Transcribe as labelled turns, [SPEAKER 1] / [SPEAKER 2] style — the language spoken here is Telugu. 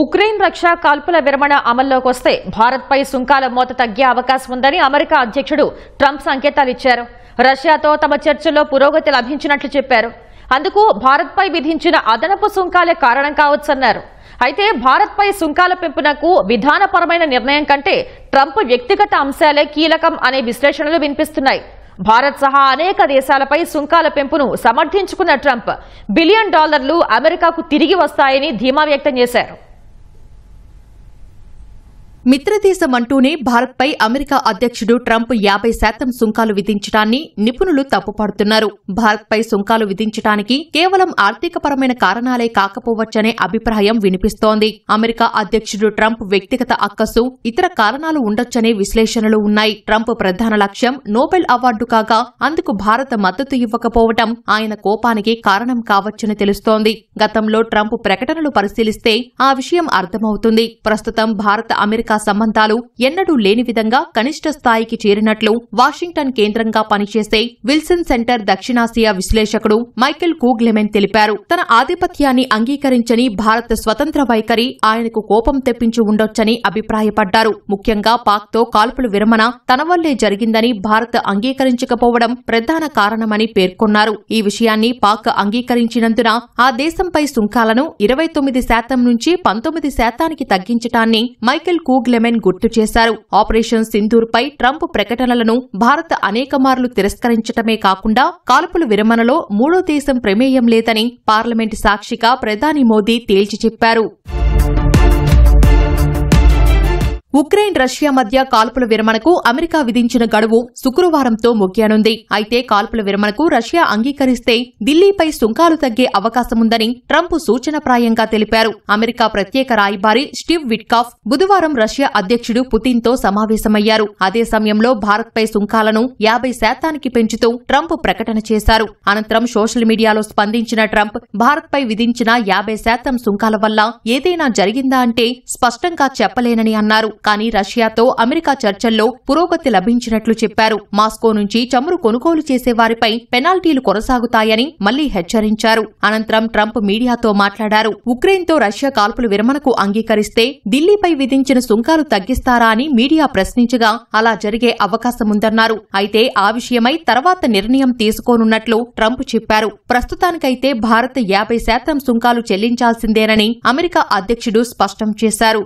[SPEAKER 1] ఉక్రెయిన్ రక్షా కాల్పుల విరమణ అమల్లోకి వస్తే భారత్పై సుంకాల మోత తగ్గే అవకాశం ఉందని అమెరికా అధ్యక్షుడు ట్రంప్ సంకేతాలిచ్చారు. రష్యాతో తమ చర్చల్లో పురోగతి లభించినట్లు చెప్పారు. అందుకు భారత్పై విధించిన అదనపు సుంకాలే కారణం కావచ్చన్నారు. అయితే భారత్పై సుంకాల పెంపునకు విధానపరమైన నిర్ణయం కంటే ట్రంప్ వ్యక్తిగత అంశాలే కీలకం అనే విశ్లేషణలు వినిపిస్తున్నాయి. భారత్ సహా అనేక దేశాలపై సుంకాల పెంపును సమర్థించుకున్న ట్రంప్ $1 బిలియన్ అమెరికాకు తిరిగి వస్తాయని ధీమా వ్యక్తం చేశారు.
[SPEAKER 2] మిత్రదేశమంటూనే భారత్పై అమెరికా అధ్యక్షుడు ట్రంప్ 50% సుంకాలు విధించడాన్ని నిపుణులు తప్పుపడుతున్నారు. భారత్పై సుంకాలు విధించడానికి కేవలం ఆర్థికపరమైన కారణాలే కాకపోవచ్చనే అభిప్రాయం వినిపిస్తోంది. అమెరికా అధ్యక్షుడు ట్రంప్ వ్యక్తిగత అక్కసు, ఇతర కారణాలు ఉండొచ్చనే విశ్లేషణలు ఉన్నాయి. ట్రంప్ ప్రధాన లక్ష్యం నోబెల్ అవార్డు కాగా అందుకు భారత మద్దతు ఇవ్వకపోవడం ఆయన కోపానికి కారణం కావచ్చని తెలుస్తోంది. గతంలో ట్రంప్ ప్రకటనలు పరిశీలిస్తే ఆ విషయం అర్థమవుతుంది. ప్రస్తుతం భారత అమెరికా సంబంధాలు ఎన్నడూ లేని విధంగా కనిష్ట స్థాయికి చేరినట్లు వాషింగ్టన్ కేంద్రంగా పనిచేసే విల్సన్ సెంటర్ దక్షిణాసియా విశ్లేషకుడు మైకెల్ కూగ్లెమెన్ తెలిపారు. తన ఆధిపత్యాన్ని అంగీకరించని భారత స్వతంత్ర వైఖరి ఆయనకు కోపం తెప్పించి ఉండొచ్చని అభిప్రాయపడ్డారు. ముఖ్యంగా పాక్తో కాల్పుల విరమణ తన వల్లే జరిగిందని భారత్ అంగీకరించకపోవడం ప్రధాన కారణమని పేర్కొన్నారు. ఈ విషయాన్ని పాక్ అంగీకరించినందున ఆ దేశంపై సుంకాలను 29% నుంచి 19% తగ్గించటాన్ని మైకెల్ కూగ్లెమెన్ గుర్తు చేశారు. ఆపరేషన్ సింధూర్పై ట్రంప్ ప్రకటనలను భారత్ అనేకమార్లు తిరస్కరించటమే కాకుండా కాల్పుల విరమణలో మూడో దేశం ప్రమేయం లేదని పార్లమెంటు సాక్షిగా ప్రధాని మోదీ తేల్చి చెప్పారు. ఉక్రెయిన్ రష్యా మధ్య కాల్పుల విరమణకు అమెరికా విధించిన గడువు శుక్రవారంతో ముగియనుంది. అయితే కాల్పుల విరమణకు రష్యా అంగీకరిస్తే ఢిల్లీపై సుంకాలు తగ్గే అవకాశముందని ట్రంప్ సూచనప్రాయంగా తెలిపారు. అమెరికా ప్రత్యేక రాయబారి స్టీవ్ విట్కాఫ్ బుధవారం రష్యా అధ్యక్షుడు పుతిన్తో సమావేశమయ్యారు. అదే సమయంలో భారత్పై సుంకాలను 50% పెంచుతూ ట్రంప్ ప్రకటన చేశారు. అనంతరం సోషల్ మీడియాలో స్పందించిన ట్రంప్ భారత్పై విధించిన 50% సుంకాల వల్ల ఏదైనా జరిగిందా అంటే స్పష్టంగా చెప్పలేనని అన్నారు. కానీ రష్యాతో అమెరికా చర్చల్లో పురోగతి లభించినట్లు చెప్పారు. మాస్కో నుంచి చమురు కొనుగోలు చేసే వారిపై పెనాల్టీలు కొనసాగుతాయని మళ్లీ హెచ్చరించారు. అనంతరం ట్రంప్ మీడియాతో మాట్లాడారు. ఉక్రెయిన్తో రష్యా కాల్పుల విరమణకు అంగీకరిస్తే ఢిల్లీపై విధించిన సుంకాలు తగ్గిస్తారా అని మీడియా ప్రశ్నించగా అలా జరిగే అవకాశముందన్నారు. అయితే ఆ విషయమై తర్వాత నిర్ణయం తీసుకోనున్నట్లు ట్రంప్ చెప్పారు. ప్రస్తుతానికైతే భారత్ 50% సుంకాలు చెల్లించాల్సిందేనని అమెరికా అధ్యక్షుడు స్పష్టం చేశారు.